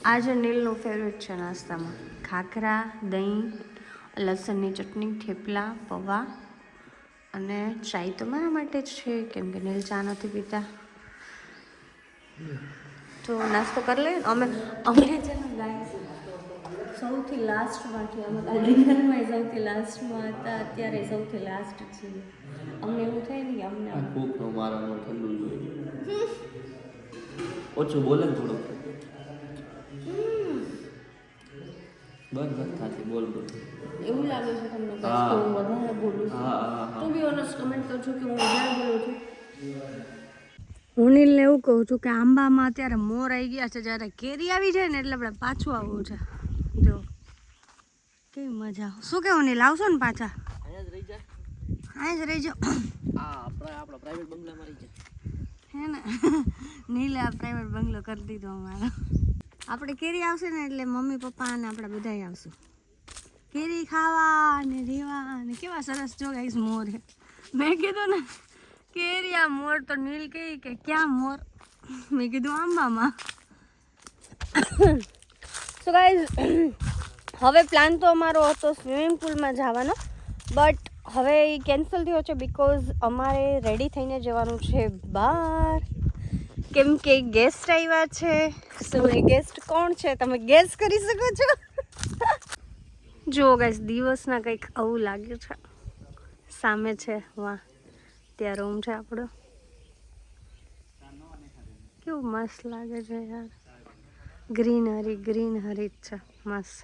આજે નીલનું ફેવરેટ છે નાસ્તામાં ખાખરા, દહીં, લસણની ચટણી, થેપલા, પૌવા અને ચાય તો મારા માટે જ છે કેમ કે નીલ ચા નથી પીતા. તો નાસ્તો કરી લઈએ. અમે છે ને ગાઈસ સૌથી લાસ્ટમાંથી અમે ડિનરમાં સૌથી લાસ્ટમાં હતા, અત્યારે સૌથી લાસ્ટ છીએ. અમને એવું થાય ને કે અમને ભૂખ મારા ઠંડુ જોઈએ. ઓછું બોલે ને થોડુંક. બસ થાતી બોલ બોલ. એવું લાગે છે તમને કે હું વધારે બોલું છું? તો બી ઓનસ્ટ કમેન્ટ કરજો કે હું વધારે બોલું છું. હું નીલને એવું કહું છું કે આંબામાં અત્યારે મોર આવી ગયા છે, જ્યારે કેરી આવી જાય ને એટલે આપણે પાછું આવવું છે. જો કેવી મજા. શું કેવું નીલ, આવશો ને પાછા? અહીંયા જ રહી જાઓ. આપણો પ્રાઇવેટ બંગલામાં રહી જાય હે ને. નીલે આ પ્રાઇવેટ બંગલો કરી દીધો અમારો. આપણે કેરી આવશે ને એટલે મમ્મી પપ્પા અને આપણે બધાય આવશું કેરી ખાવા ને રેવા ને. કેવા સરસ જો ગાઈસ મોર છે. મેં કીધું ને કેરી આ મોર, તો નીલ કહી કે ક્યાં મોર? મેં કીધું આંબામાં. સો ગાઈસ હવે પ્લાન તો અમારો હતો સ્વિમિંગ પુલમાં જવાનો, બટ હવે એ કેન્સલ થયો છે બિકોઝ અમારે રેડી થઈને જવાનું છે બહાર, કેમ કે ગેસ્ટ આવ્યા છે. સો એ ગેસ્ટ કોણ છે તમે ગેસ કરી શકો છો? જો ગાઈસ દિવસના કંઈક આવું લાગે છે. સામે છે વાહ, ત્યાં રૂમ છે આપણો. કેવું મસ્ત લાગે છે યાર. ગ્રીનરી ગ્રીનરી જ છે મસ્ત.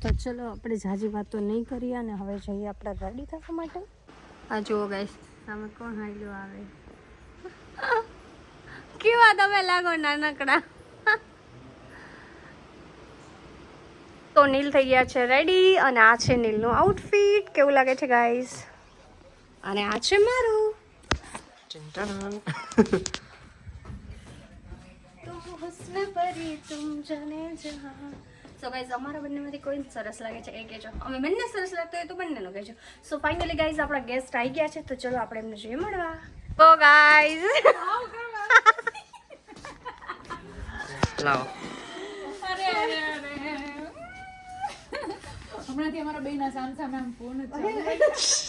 તો ચલો આપણે ઝાઝી વાતો નહીં કરીએ અને હવે જઈએ આપણે રેડી થવા માટે. આ જુઓ ગાઈસ સામે કોણ હાલ્યો આવે. કેવા તમે લાગો નાનકડા. તો નીલ થઈ ગયા છે રેડી અને આ છે નીલનું આઉટફિટ. કેવું લાગે છે ગાઈસ? અને આ છે મારું. સો ગાઈઝ અમારા બંનેમાંથી કોઈ સરસ લાગે છે એ કહેજો. અમે બંને સરસ લાગતો હોય તો બંનેનો કહેજો. સો ફાઇનલી ગાઈઝ આપણા ગેસ્ટ આવી ગયા છે, તો ચલો આપણે એમને જોઈએ મળવા. તો ગાઈઝ લાવો. હમણાંથી અમારા બેના સામ સામે આમ ફોન જ છે.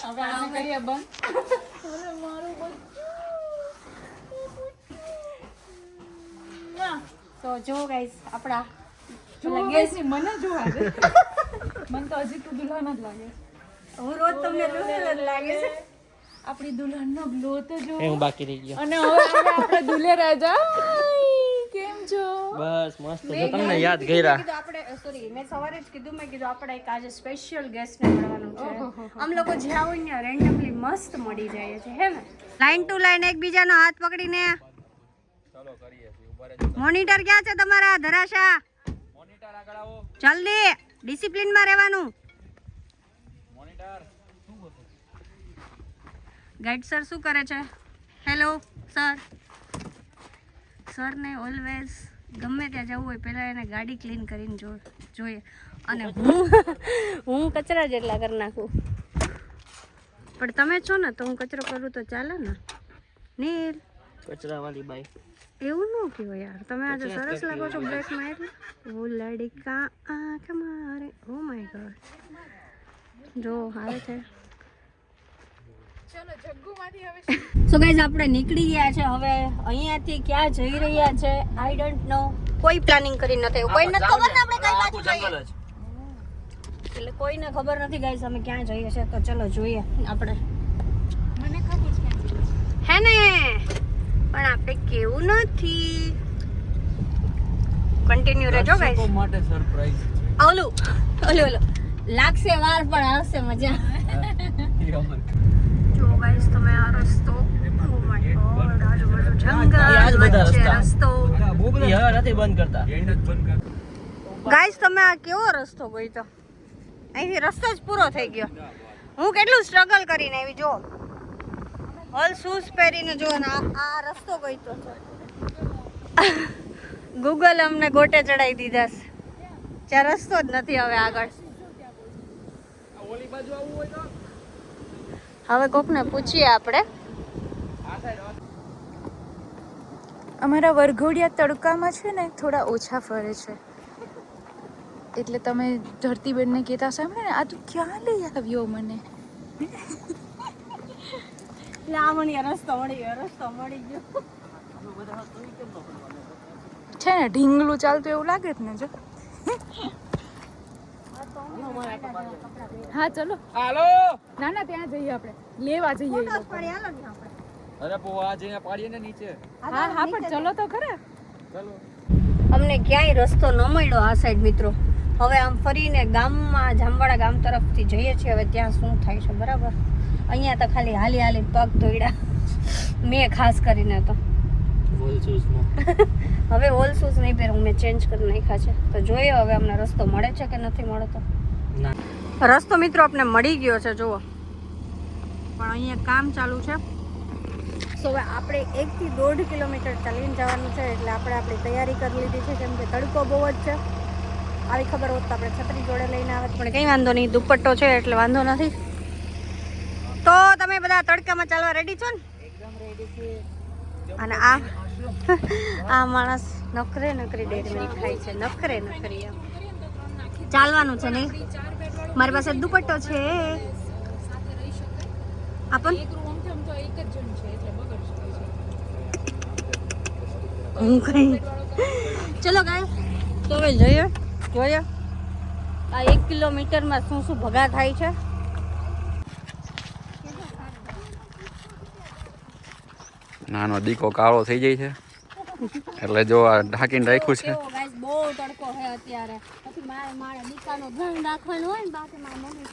હવે આને કરીએ બંધ. અરે મારું બધું. તો જો ગાઈઝ આપણા મને જોવા દે. મને તો હજી તું દુલ્હન જ લાગે. હું રોજ તમને દુલ્હન જ લાગે છે. આપણી દુલ્હનનો ગ્લો તો જો. હું બાકી રહી ગયો. અને હવે આપણે દુલ્હે રાજા. કેમ છો? બસ મસ્ત જો તમને યાદ કર્યા. આપણે સોરી મેં સવારે જ કીધું, મેં કીધું આપણે એક આજે સ્પેશિયલ ગેસ્ટને મળવાનું છે. આમ લોકો જ્યાં હોય ને રેન્ડમલી મસ્ત મળી જાય છે હે ને. લાઈન ટુ લાઈન એકબીજાનો હાથ પકડીને. ચાલો કરીએ. મોનિટર ક્યાં છે તમારા ધરાશા? મોનિટર આગળ આવો. જલ્દી ડિસિપ્લિનમાં રહેવાનું. મોનિટર શું બોલ? ગાઈડ સર શું કરે છે? Hello sir. સરને ઓલવેઝ ગમે ત્યાં જવું હોય પહેલાં એને ગાડી ક્લીન કરીને જોઈએ. અને હું કચરા જેટલા કરી નાખું, પણ તમે છો ને તો હું કચરો કરું તો ચાલે ને નીલ? કચરા વાળી બાઈ. એવું ન કહેવાય યાર. તમે આજે સરસ લાગો છો બ્લેકમાં એટલે. ઓ લડકા આંખ મારે. Oh my God. જો આવે છે. સો ગાઈઝ આપણે નીકળી ગયા છે હવે અહીંયાથી. ક્યાં જઈ રહ્યા છે આઈ ડોન્ટ નો. કોઈ પ્લાનિંગ કરી નથી. કોઈને ખબર ને આપણે કઈ બાજુ જઈએ, એટલે કોઈને ખબર નથી ગાઈઝ અમે ક્યાં જઈએ છે. તો ચલો જોઈએ આપણે. મને ખબર છે હે ને, પણ આપણે કેવું નથી. કન્ટિન્યુ રહેજો ગાઈઝ. દર્શકો માટે સરપ્રાઈઝ છે. ઓલું લાગશે વાર પણ આવશે મજા. જો ગાઈસ તમે આ રસ્તો, ઓ માય ગોડ, આજુબાજુ જંગલ વચ્ચે રસ્તો. યાર નથી બંધ કરતા. એન્ડ જ બંધ કર. ગાઈસ તમે આ કેવો રસ્તો ગયો? અહીંથી રસ્તો જ પૂરો થઈ ગયો. હું કેટલું સ્ટ્રગલ કરીને આવી. જો ઓલ શૂઝ પહેરીને જો ને આ રસ્તો ગયો છે. ગૂગલ અમને ગોટે ચડાવી દીધા છે. જ્યાં રસ્તો જ નથી હવે આગળ. ઓલી બાજુ આવવું હોય તો હવે કોકને પૂછીએ આપણે. અમારા વરઘોડિયા તડકામાં છે ને થોડા ઓછા ફરે છે. એટલે તમે ધરતીબેનને કહેતા સાંભળે ને આ તું ક્યાં લઈ આવ્યો મને લાવણીય રસ્તો મળી ગયો છે ને ઢીંગલું ચાલતું એવું લાગે જ ને જો હા ચલો હાલો ના ના ત્યાં જઈએ આપણે લેવા જઈએ એ લોકો. અરે પોવા જઈને પાડીએ ને નીચે હા હા પણ ચલો તો ખરા ચાલો અમને ક્યાંય રસ્તો ન મળ્યો આ સાઈડ મિત્રો. હવે આમ ફરીને ગામમાં જામવાડા ગામ તરફથી જઈએ છીએ. હવે ત્યાં શું થાય છે બરાબર. અહીંયા તો ખાલી હાલી હાલી પગ ધોઈડા મેં ખાસ કરીને તો હવે ઓલ શૂઝ નહીં પહેરું, મેં ચેન્જ કરી નાખ્યા છે. તો જોઈએ હવે અમને રસ્તો મળે છે કે નથી મળતો. રસ્તો મિત્રો આપણે મળી ગયો છે જુઓ, પણ અહીંયા કામ ચાલુ છે. તો હવે આપણે 1 થી 1.5 કિલોમીટર ચાલીને જવાનું છે. એટલે આપણે આપણી તૈયારી કરી લીધી છે, કેમ કે તડકો બહુ જ છે. આવી ખબર હોત તો આપણે છત્રી જોડે લઈને આવત, પણ કંઈ વાંધો નહીં, દુપટ્ટો છે એટલે વાંધો નથી. તો તમે બધા તડકામાં ચાલવા રેડી છો ને? અને આ માણસ નખરે નખરી ડેરી ખાય છે, નખરે નખરી. એમ ચાલવાનું છે નહીં, મારી પાસે દુપટ્ટો છે. આપણ હું કઈ ચલો ગાય તો હવે જોઈએ આ 1 કિલોમીટરમાં શું શું ભગા થાય છે. નાનો દીકો કાળો થઈ જાય છે એટલે જો આ ઢાંકીને રાખ્યું છે. બહુ તડકો છે અત્યારે, પછી મારે દીકાનો ધ્યાન રાખવાનું હોય ને, બાકી મારી મમ્મી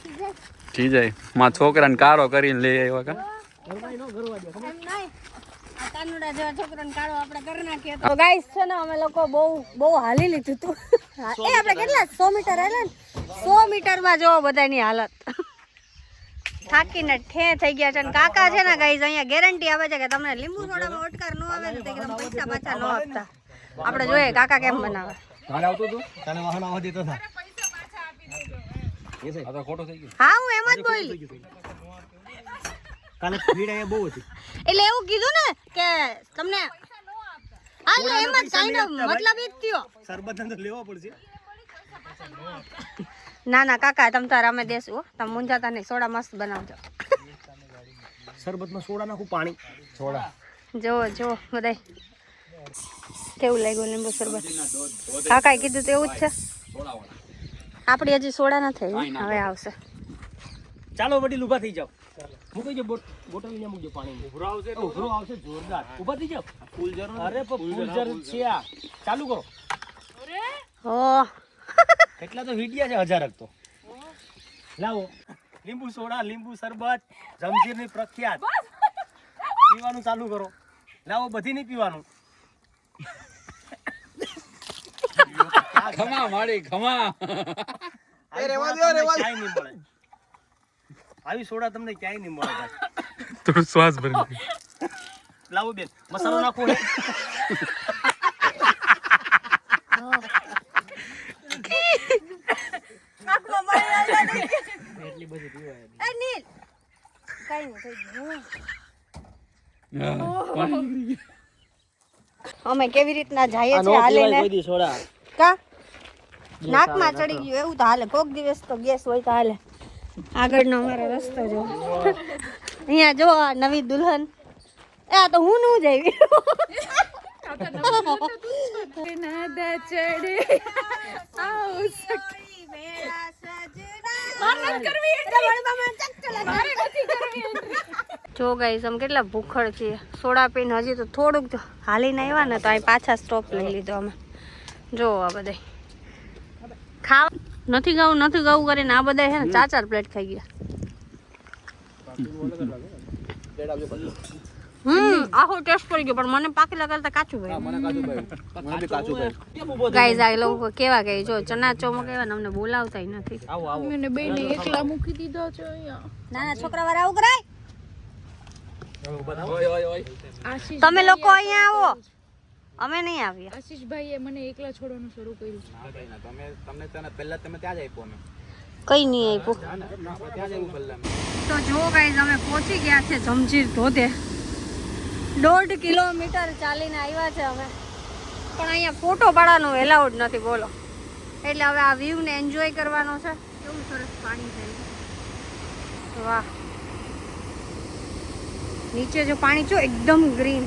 થઈ જાય માં છોકરાને કાળો કરીને લઈ આવ્યા કા એમ નહીં, આ કાનુડા જેવા છોકરાને કાઢો આપણે કરી નાખીએ. તો ગાઈસ છે ને અમે લોકો બહુ હાલી લીધું હતું. એ આપણે કેટલા 100 મીટર હાલે ને, 100 મીટરમાં જો બધાની હાલત થાકીને ઠે થઈ ગયા છે. અને કાકા છે ને ગાઈસ અહીંયા ગેરંટી આપે છે કે તમને લીંબુ સોડામાં ઓટકાર ન આવે ને તો એકદમ પૈસા પાછા ન આપતા. આપણે જોઈએ કાકા કેમ બનાવે. કાલે આવતો તો કાલે વાહન આવવા દેતો હતા આ તો ખોટો થઈ ગયો. હા હું એમ જ બોલી, કાલે ભીડ અહીંયા બહુ હતી એટલે એવું કીધું ને કે તમને હા એટલે એમ જ કાઇન્ડ ઓફ મતલબ ઈ જ થયો. સરબત તો લેવો પડશે. ના ના કાકા તમ તાર અમે દેશું હો, તમે મુંજાતા નહીં, સોડા મસ્ત બનાવજો. સરબતમાં સોડા નાખું, પાણી સોડા. જો બધાય કેવું લાગ્યું લીંબુ શરબત. કાકાએ કીધું તો એવું જ છે. આપણી હજી સોડા ન થઈ, હવે આવશે. ચાલો વડીલ ઊભા થઈ જાઓ, મૂકી જો બોટલ ને મૂકજો પાણી. ઉભરો આવશે જોરદાર. ઊભા થઈ જાઓ. ફૂલ જરૂર. અરે ફૂલ જરૂર છે આ. ચાલુ કરો. ઓ કેટલા તો વીડિયા છે, 1000 તો. લાવો લીંબુ સોડા, લીંબુ શરબત, જમજીરની પ્રખ્યાત. પીવાનું ચાલુ કરો. લાવો, બધી નહીં પીવાનું. ખમા માડી ખમા ક્યાંય નહીં મળે. આવી સોડા તમને ક્યાંય નહીં મળે. થોડું શ્વાસ ભરી લાવો બેન, મસાલો નાખો. એટલી બધી પીવાય. અમે કેવી રીતના જઈએ છીએ હાલીને. સોડા કા નાકમાં ચડી ગયું એવું તો હાલે, કોક દિવસ તો ગેસ હોય તો હાલે. આગળનો અમારો રસ્તો જો, અહીંયા જો આ નવી દુલ્હન. આ તો હું નું જઈ જો ગાઈસ અમે કેટલા ભૂખડ છીએ. સોડા પીને હજી તો થોડુંક હાલીને આવ્યા ને તો અહીં પાછા સ્ટોપ લઈ લીધો અમે. જો આ બધા ખાવા નથી ગાવું કરીને આ બધા છે ને 4 પ્લેટ ખાઈ ગયા. આખો ટેસ્ટ કરી ગયો, પણ મને પાકેલા કરતા કાચું ભાઈ. ગાઈસ આ લોકો કેવા ગઈ જો ચના ચોમાં કેવા ને અમને બોલાવતા નથી. મને બેને એકલા મૂકી દીધો છે અહીંયા. નાના છોકરા વાળા આવું કરાય. આશીષ તમે લોકો અહીંયા આવો, અમે નહીં આવ્યા. આશીષભાઈએ મને એકલા છોડવાનું શરૂ કર્યું છે. કઈ નહીં આપ્યું. તો જો ગાઈસ અમે પહોંચી ગયા છે જમજીર ધોધે. 1.5 કિલોમીટર ચાલીને આવ્યા છે અમે, પણ અહીંયા ફોટો પાડવાનું એલાઉડ નથી. બોલો એટલે હવે આ વ્યૂને એન્જોય કરવાનો છે. કેવું સરસ પાણી છે, વાહ. નીચે જો પાણી જો એકદમ ગ્રીન.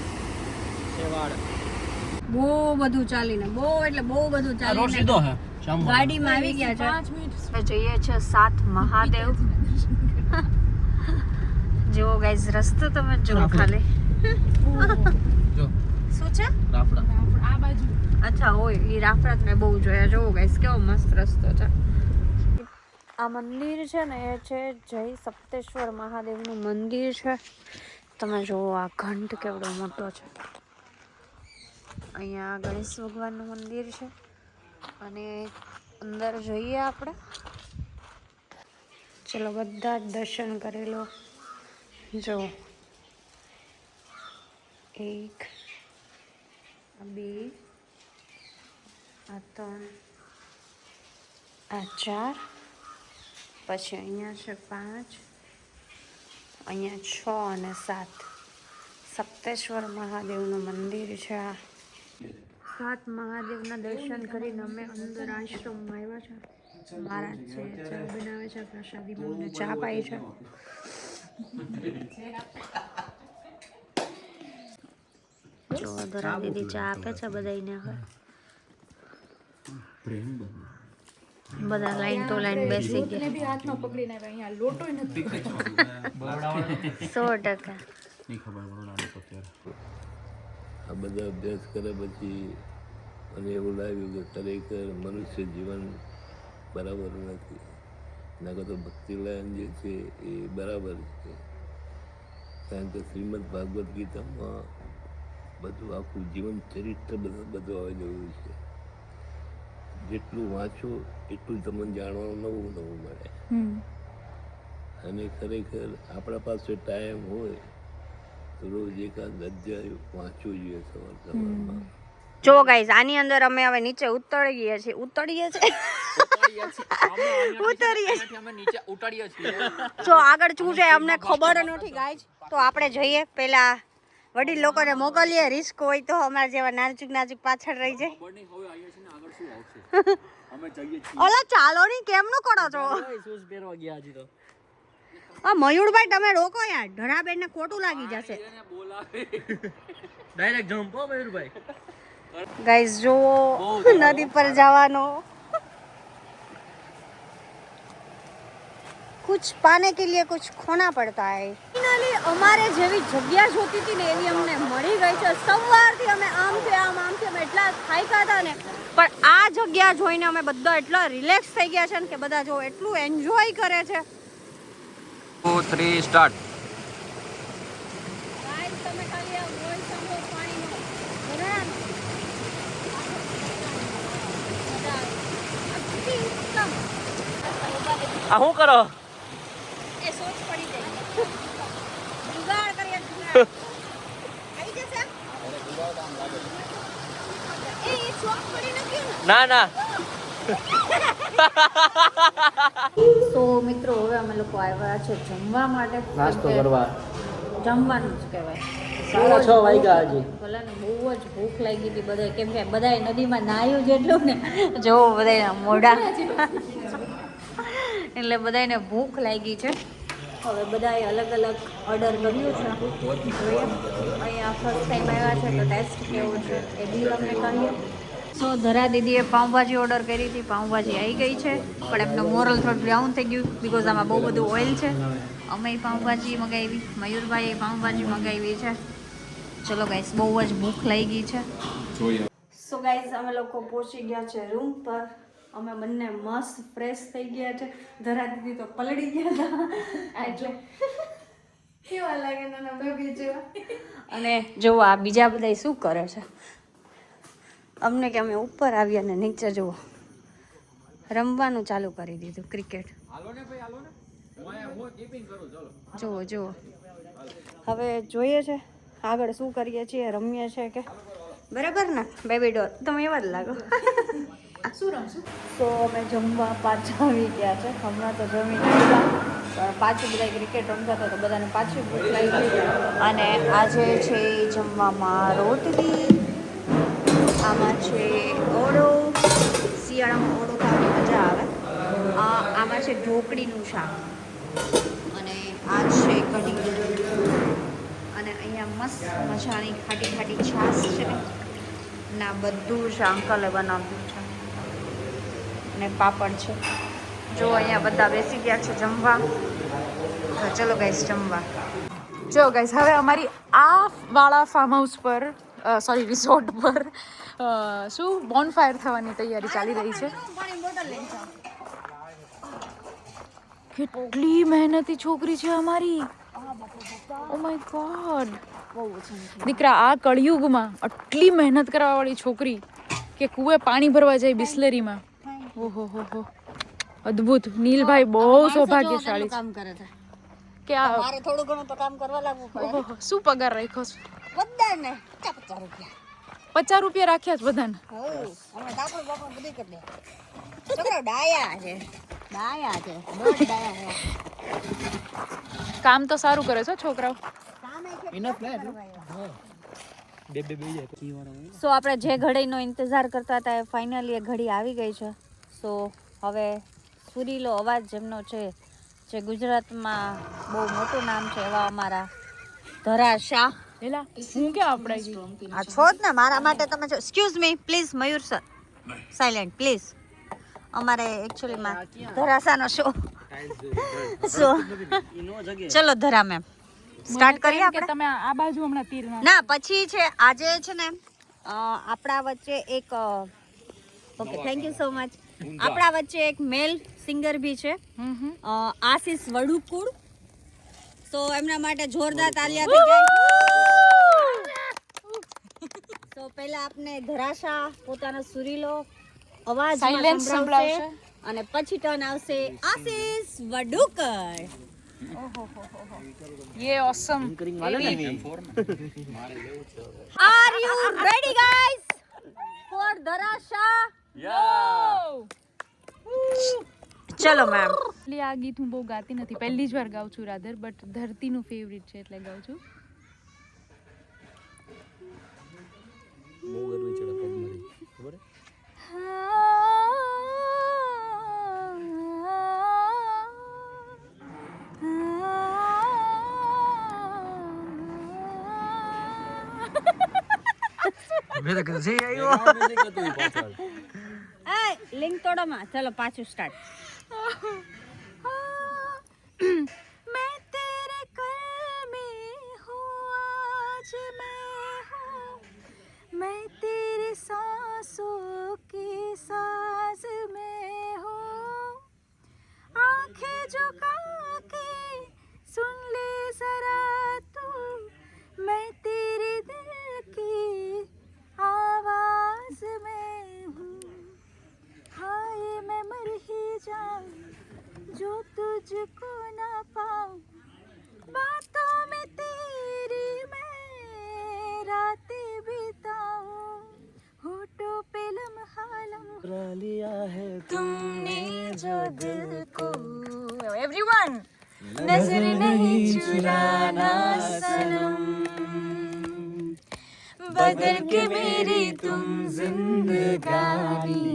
બહુ બધું ચાલીને, બહુ એટલે બહુ બધું ચાલીને ગાડીમાં આવી ગયા છે. 5 મિનિટ જોઈએ છે 7 મહાદેવ. જો ગાઈઝ રસ્તો તમે જો ખાલી શું છે આ બાજુ અચ્છા હોય એ રાફરાત મેં બહુ જોયા. જોવો ગાઈઝ કેવો મસ્ત રસ્તો છે. આ મંદિર છે ને એ છે જય સપ્તેશ્વર મહાદેવનું મંદિર છે. તમે જુઓ આ ઘંટ કેવડો મોટો છે. અહીંયા ગણેશ ભગવાનનું મંદિર છે અને અંદર જઈએ આપણે. ચલો બધા જ દર્શન કરી લો. જો 1 2 3 4 પછી અહીંયા છે 5 અહીંયા 6 અને 7 સપ્તેશ્વર મહાદેવનું મંદિર છે. આ 7 મહાદેવના દર્શન કરીને અમે અંદર આશ્રમમાં આવ્યા છે. મહારાજ છે ચા બનાવે છે, પ્રસાદીમાં અમને ચા પાઈ છે. જો ધરા દીદી ચા આપે છે બધાને. હવે બધા લાઈન તો લાઈન બેસી ને ગયા. બી હાથમાં પકડીને આવ્યા. અહીંયા લોટોય નથી. 100%. આ બધા અભ્યાસ કર્યા પછી મને એવું લાગ્યું કે ખરેખર મનુષ્ય જીવન બરાબર નથી. એના કરતાં ભક્તિ લાઈન જે છે એ બરાબર છે. કારણ કે શ્રીમદ ભાગવદ્ ગીતામાં બધું આખું જીવન ચરિત્ર બધું આવેલું છે. જેટલું વાંચો એટલું તમને જાણવાનું નવું નવું મળે. અને ખરેખર આપણા પાસે ટાઈમ હોય તો રોજ એકાદ અધ્યાય વાંચવું જોઈએ સવારમાં. જો ગાઈઝ આની અંદર અમે હવે નીચે ઉતરીએ છીએ. જો આગળ શું છે અમને ખબર નથી ગાઈઝ. તો આપણે જઈએ પેલા વડીલ લોકોને મોકલીએ. રિસ્ક હોય તો અમારા જેવા નાજુક નાજુક પાછળ રહી જાય. ઓલા ચાલો ની કેમનું કરો છો? મયુરભાઈ તમે રોકો યાર, ધરાબેન ને ખોટું લાગી જશે. ડાયરેક્ટ જમ્પ હો મયુરભાઈ. ગાઈઝ જો નદી પર જવાનો. कुछ पाने के लिए कुछ खोना पड़ता है. फाइनली અમારે જેવી જગ્યા જોતી હતી ને એવી અમને મળી ગઈ છે. સવારથી અમે આમથી આમ અમે એટલા થાક્યા હતા ને, પણ આ જગ્યા જોઈને અમે બધા એટલા રિલેક્સ થઈ ગયા છે ને કે બધા જો એટલું એન્જોય કરે છે. 2 3 સ્ટાર્ટ. ગાઈસ તમે ખાલી આ વોઇસ સાંભળો પાણીનો. બરાબર આ શું કરો? એ સોચ પડી જાય. જુગાડ કરીએ જુગાડ. આવી જશે? એ સોચ પડી નથી ને? ના ના. તો મિત્રો હવે અમે લોકો આવ્યા છે જમવા માટે. નાસ્તો કરવા. જમવાનું જ કહેવાય. 6:30 વાગ્યા હજી. ભલે ને બહુ જ ભૂખ લાગી હતી બધા. કેમ કે બધાએ નદીમાં નાહ્યું જેટલું ને જો બધાના મોઢા એટલે બધાને ભૂખ લાગી છે. હવે બધાએ અલગ અલગ ઓર્ડર કર્યું છે. જોઈએ અહીંયા ફર્સ્ટ ટાઈમ આવ્યા છે તો ટેસ્ટ કેવો છે એ બી તમને કહીએ. સો ધરા દીદીએ પાઉંભાજી ઓર્ડર કરી હતી. પાઉંભાજી આવી ગઈ છે પણ એમનો મોરલ થોડું ડાઉન થઈ ગયું બિકોઝ આમાં બહુ બધું ઓઇલ છે. અમે પાઉંભાજી મગાવી, મયુરભાઈએ પાઉંભાજી મગાવી છે. ચલો ગાઈસ બહુ જ ભૂખ લાગી છે. સો ગાઈસ અમે લોકો પહોંચી ગયા છે રૂમ પર. અમે બંને મસ્ત ફ્રેશ થઈ ગયા છે. ધરા દીદી તો પલળી ગયા હતા એટલે કેવા લાગે નાના બેબી જેવા. અને જો આ બીજા બધા શું કરે છે અમને કે અમે ઉપર આવ્યા ને નીચે જુઓ રમવાનું ચાલુ કરી દીધું ક્રિકેટ. જુઓ જુઓ હવે જોઈએ છે આગળ શું કરીએ છીએ, રમીએ છીએ કે બરાબર ને બેબી ડોલ. તમે એવા જ લાગો. શું રમશું? તો અમે જમવા પાછા આવી ગયા છે. હમણાં તો જમીને આવ્યા પણ પાછું બધા ક્રિકેટ રમતા હતા તો બધાને પાછી ભૂખ લાગી. અને આજે છે જમવામાં રોટલી, આમાં છે ઓળો. શિયાળામાં ઓળો છે ઢોકળીનું શાક અને આ છે કઢી અને અહીંયા મસ્ત મજાની ખાટી ખાટી છાશ છે ના બધું જ અંકલે બનાવ્યું છે અને પાપડ છે જો અહીંયા બધા બેસી ગયા છે જમવા તો ચલો ગાઈસ જમવા. જો ગાઈસ હવે અમારી આ વાળા ફાર્મ હાઉસ પર સોરી રિસોર્ટ પર શું બોનફાયર થવાની તૈયારી ચાલી રહી છે. કેટલી મહેનતી છોકરી છે અમારી. ઓ માય ગોડ દીકરા, આ કળિયુગમાં આટલી મહેનત કરવા વાળી છોકરી કે કુએ પાણી ભરવા જાય બિસ્લેરીમાં. ઓહો હો હો અદ્ભુત. નીલભાઈ બહુ સૌભાગ્યશાળી કામ કરે છે કે આ મારે થોડું ઘણું તો કામ કરવા લાગવું પડે. ઓહો શું પગાર રાખ્યો છે? બધાને 50 રૂપિયા. 50 રૂપિયા રાખ્યા છે બધાને. અમે દાપડ બાપડ બધી કરી દે. છોકરા ડાયા છે બહુ ડાયા છે. કામ તો સારું કરે છે છોકરાઓ. સો આપણે જે ઘડીનો ઇંતજાર કરતા હતા એ ફાઇનલી એ ઘડી આવી ગઈ છે. સો હવે સુરીલો અવાજ જેમનો છે જે ગુજરાતમાં બહુ મોટું નામ છે એવા અમારા ધરાશા. એલા હું ક્યાં આપડાઈ ગઈ? આ છો જ ને મારા માટે તમે જો. Excuse me please Mayur sir silent please. અમારે એકચ્યુઅલીમાં ધરાશાનો શો સો ચલો ધરા મેમ સ્ટાર્ટ કરીએ કે આપણે. તમે આ બાજુ હમણાં તીર ના પછી છે આજે છે ને આપણા વચ્ચે એક okay thank you so much. આપણા વચ્ચે એક મેલ સિંગર બી છે આશીષ વડુકુળ. તો એમના માટે જોરદાર તાલિયા થઈ જાય. તો પહેલા આપને ધરાશા પોતાનો સુરીલો અવાજ Silence સંભળાવશે. અને પછી ટર્ન આવશે આશીષ વડુકર. ये awesome. Are you ready guys for ધરાશા? ચલો મેમ. એટલે આ ગીત હું બહુ ગાતી નથી, પહેલી જ વાર ગાઉં છું રાધર, બટ ધરતીનું ફેવરિટ છે એટલે ગાઉં છું. બહુ ગરમી ચડે પગમાં ખબર હે? મેં તો કીધું છે આવ્યો. લિંક તોડોમાં ચલો પાછું સ્ટાર્ટ. मैं तेरे कल में हूँ, आज मैं हूँ, मैं तेरे सांसों के साज में हूँ. आंखें झुका के सुन ले जरा तू, मैं तेरे दिल की आवाज में हूँ. हाय मैं मर ही जाऊं जो तुझको ना पाऊं, बातों में तेरी मैं रातें बिताऊं, होठों पे लम्हा लम्हा लिया है तुमने जो दिल को. एवरीवन नजर नहीं चुराना सनम, बदल के मेरी तुम जिंदगानी,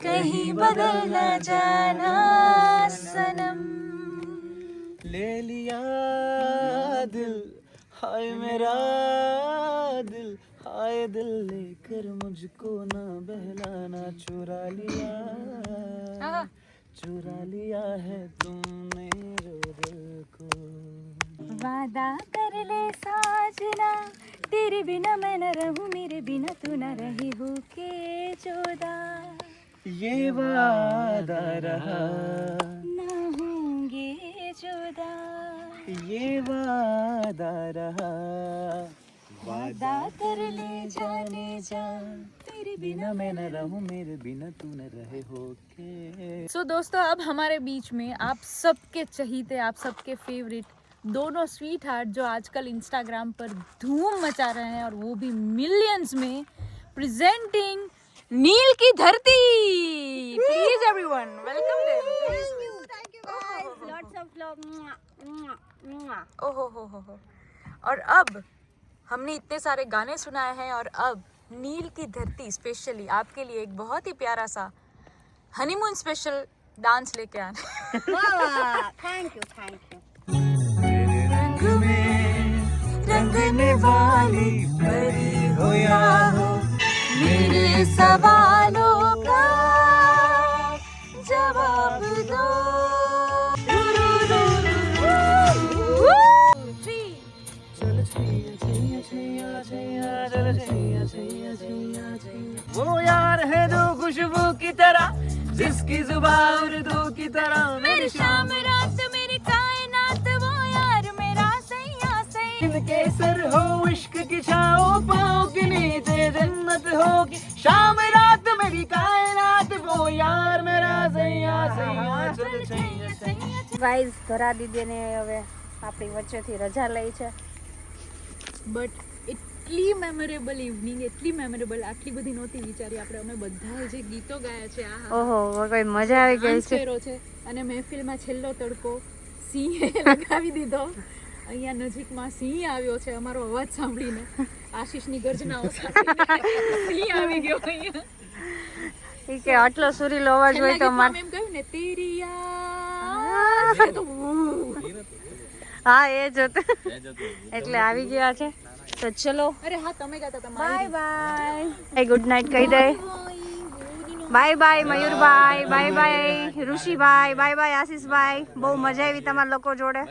कहीं बदल न जाना सनम. ले लिया दिल हाय मेरा दिल, हाय दिल लेकर मुझको ना बहलाना, चुरा लिया है तुमने जो दिल को. वादा कर ले साजना, तेरे बिना मैं न रहूं, मेरे बिना तू न रही हो के जुदा. ये वादा रहा ना होंगे जुदा, ये वादा रहा, वादा कर ले जाने जा, तेरे बिना मैं न रहूं, मेरे बिना तू न रहे हो के. सो दोस्तों अब हमारे बीच में आप सबके चहीते, आप सबके फेवरेट दोनों स्वीट हार्ट जो आजकल इंस्टाग्राम पर धूम मचा रहे हैं और वो भी मिलियंस में, प्रेजेंटिंग नील की धरती. Please everyone welcome them. Thank you guys. Lots of love. ओहो हो. और अब हमने इतने सारे गाने सुनाए हैं और अब नील की धरती स्पेशली आपके लिए एक बहुत ही प्यारा सा हनीमून स्पेशल डांस लेके आना। વાહ વાહ, થેન્ક યુ થેન્ક યુ. रंगने वाली परी हो या हो, मेरे सवालों का जवाब दो. वो यार है जो खुशबू की तरह, जिसकी जुबान उर्दू की तरह. मेरी शाम रात मेरी कायनात, वो यार मेरा सैया सैया. केसर हो इश्क की छाओ, पाओ के नीचे जन्नत होगी. शाम रात मेरी कायनात, वो यार मेरा सैया सैया. चल सैया सैया. ગાઈઝ ધરા દીદીને હવે આપણી વચ્ચેથી રજા લઈ છે. બટ એટલી મેમોરેબલ ઇવનિંગ, એટલી મેમોરેબલ, આટલી બધી નહોતી વિચારી આપણે. અમે બધાએ જે ગીતો ગાયા છે, ઓહો કોઈ મજા આવી ગઈ ડાન્સ છે. કર્યો છે, અને મહેફિલમાં છેલ્લો તડકો સિંહે લગાવી દીધો. અહીંયા નજીકમાં સિંહ આવ્યો છે અમારો અવાજ સાંભળીને, આશીષની ગર્જનાઓ સાંભળીને સિંહ આવી ગયો અહીંયા. ઈ કે આટલો સુરીલો અવાજ હોય તો છેલ્લા માર ગીતમાં એમ કહ્યું ને, તેરી યાદ તો હા એ જ હતું એટલે આવી ગયા છે. તો ચલો અરે હા, તમે ગાતા હતા. બાય બાય, ગુડ નાઇટ કહી દે. બાય બાય મયુરભાઈ, બાય બાય ઋષિભાઈ, બાય બાય આશીષભાઈ. બહુ મજા આવી તમારા લોકો જોડે.